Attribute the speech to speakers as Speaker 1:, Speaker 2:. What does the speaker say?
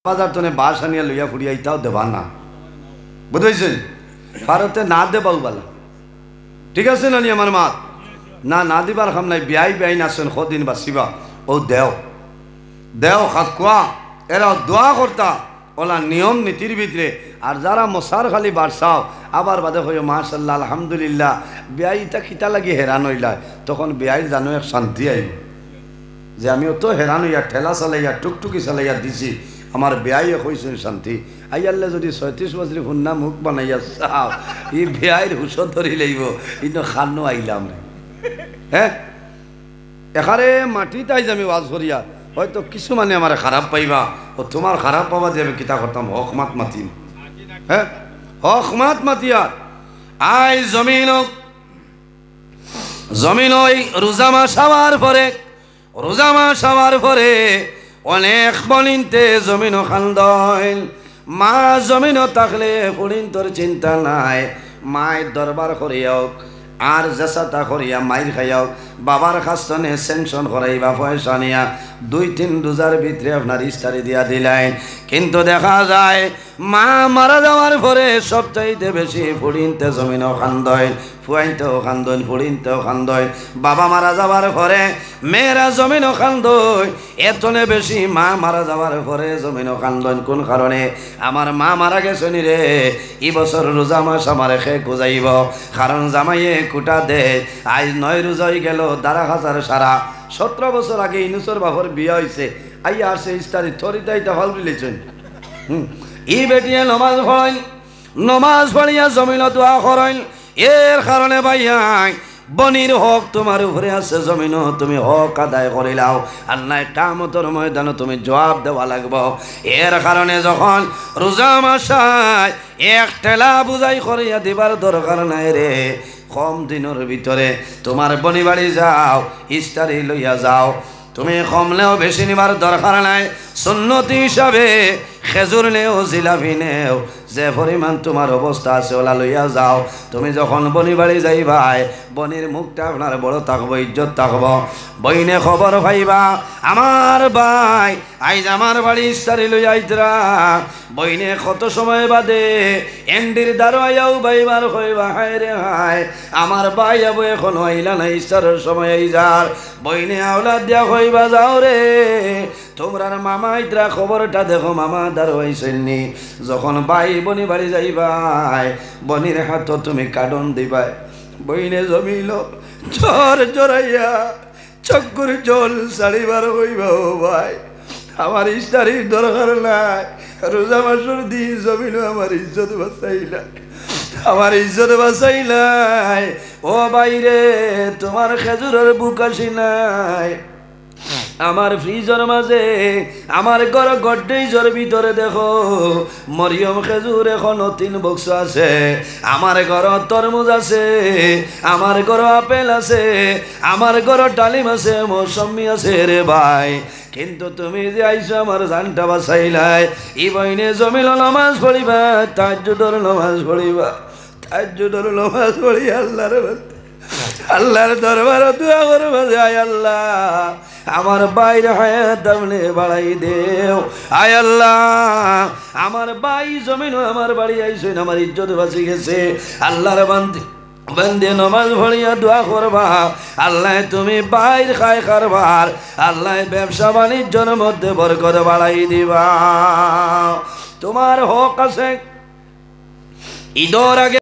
Speaker 1: বাজার তনে বাস আনিয়া লইয়া ফুরিয়া ইটাও দেবা না, বুঝেছেন? ভারতে না দেবাও বলা, ঠিক আছে না? আমার মাত না না দিবার খাম নাই। বিয়াই বিয়াই নাচেন সদিন বাঁচিবা ও দেও দেও খাকুয়া এরা দোয়া করতা ওলা নিয়ম নীতির ভিতরে। আর যারা মশার খালি বাড়ছাও আবার বাদে হইও মাশাল্লাহ আলহামদুলিল্লাহ বিয়াইটা খিতা লাগি হেরান হইলায়, তখন বিয়াইর জানো এক শান্তি আইব যে আমি অত হেরান হইয়া ঠেলা চালাইয়া টুকটুকি চালাইয়া দিছি, আমার বেয়াইয়ে কইছেন শান্তি। আইয়াল্লে যদি 36 বছর হুন্না মুখ বানাইয়া চাও ই বেয়াইর হুশ ধরি লইব, কিন্তু খানো আইলাম হ্যাঁ এখানে মাটি তাই আমি ওয়াজ করিয়া হয়তো কিছু মানে আমার খারাপ পাইবা, ও তোমার খারাপ পাবা দিয়ে আমি কিতা করতাম হক মাত মাতিম। হ্যাঁ হক মাত মাতিয়া আই জমিন জমিন ওই রোজা মাস হওয়ার পরে অনেক বলিনতে জমিন খান্দইল। মা জমিন থাকলে ফুরিন তোর চিন্তা নাই, মায়ের দরবার করিয়াও আর জেসাতা করিয়া মাইর খাইয়াও, বাবার খাস্তনে স্যাংশন করাইবা পয়সা নিয়া 2-3 রোজার ভিতরে আপনার ইস্তারি দিয়া দিলেন। কিন্তু দেখা যায় মা মারা যাওয়ার পরে সবচাইতে বেশি ফুরিনতে জমিনও খান্দইল, ফুয়াইনতেও খান্দইল, ফুরিনতেও খান্দইল। বাবা মারা যাওয়ার পরে মেয়েরা জমিনও খান্দইল, এতনে বেশি মা মারা যাওয়ার পরে জমিনও খান্দইল। কোন কারণে? আমার মা মারা গেছে নি রে, এই বছর রোজা মাস আমার খে গুজাইব, কারণ জামাইয়ে কুটা দে। আজ 9 রোজাই গেল, 12,000 সারা 17 বছর আগে ইনুসর বাপর বিয়া হয়েছে, আইয়া আসে ইস্তারি থরিতাইটা ভাল বিলেছেন। ই বেটিয়ে নমাজ পড়িয়া জমিন দোয়া করেন। এর কারণে ভাইয়াই বনির হক তোমার উপরে আছে, জমিন তুমি হক আদায় করিলাও, আর নাই কামতর ময়দানে তুমি জবাব দেওয়া লাগব। এর কারণে যখন রোজা মাসায় এক ঠেলা বুঝাই করিয়া দিবার দরকার নাই রে। কম দিনের ভিতরে তোমার বনি বাড়ি যাও, ইস্তারি লইয়া যাও, তুমি কমলেও বেশি নিবার দরকার নাই। সুন্নতি হিসাবে খেজুর নেও, জিলাপি নেও, যে পরিমাণ তোমার অবস্থা আছে ওলা লইয়া যাও। তুমি যখন বনি বাড়ি যাইবাই, বনির মুখটা আপনার বড় থাকবো, ইজ্জত থাকবো। বইনে খবর পাইবা আমার ভাই আইজ আমার বাড়ি ইস্তারি লইয়া আইতরা, বইনে কত সময় বাদে এন্ডির দ্বারা আইয়াও বাইবার কইবা হায় রে হায় আমার ভাই আবু এখন হইলা না, ইস্তারের সময় আই যার। বইনে আওলাদ দিয়া কইবা যাও রে তোমরার মামা ইতরা খবরটা দেখো, মামা দাঁড়াইছেননি। যখন ভাই বনি বাড়ি যাইবাই, বনির হাত তুমি কাডন দিবাই। বইনে জমিল জ্বর জড়াইয়া চক্কুর জল ছাড়িবার হইবা। ও ভাই আমার ইস্তারির দরকার নাই, রোজা মাসের দিন জমিল আমার ইজ্জত বাঁচাইলাই, আমার ইজ্জত বাঁচাইলাই। ও বাইরে তোমার খেজুরের বুক আসি নাই, আমার ফ্রিজের মাঝে আমার ঘর গড্ডেজের ভিতরে দেখো মরিয়ম খেজুর এখনো 3 বক্স আছে, আমার ঘর তরমুজ আছে, আমার ঘর আপেল আছে, আমার ঘর ডালিম আছে, মৌসম্বি আছে রে ভাই। কিন্তু তুমি যে আইসো আমার জানটা বাঁচাইলাই। ই বইনে জমিল নামাজ পড়িবা, তাহাজ্জুদের নামাজ পড়িবা, তাহাজ্জুদের নামাজ পড়ি আল্লাহর দরবারে দোয়া করবা, আয় আল্লাহ আমার বাইরে হায়াত দামনে বাড়াই দেও। আয় আল্লাহ আমার ভাই জমিন আমার বাড়ি আইসেন, আমার ইজ্জত বাঁচি গেছে। আল্লাহর বান্দে নমাজ পড়িয়া দোয়া করবা, আল্লাহ তুমি বাইর খায় কারবার, আল্লাহ ব্যবসা বাণিজ্যের মধ্যে বরকত বাড়াই দিবা। তোমার হক আছে ঈদের আগে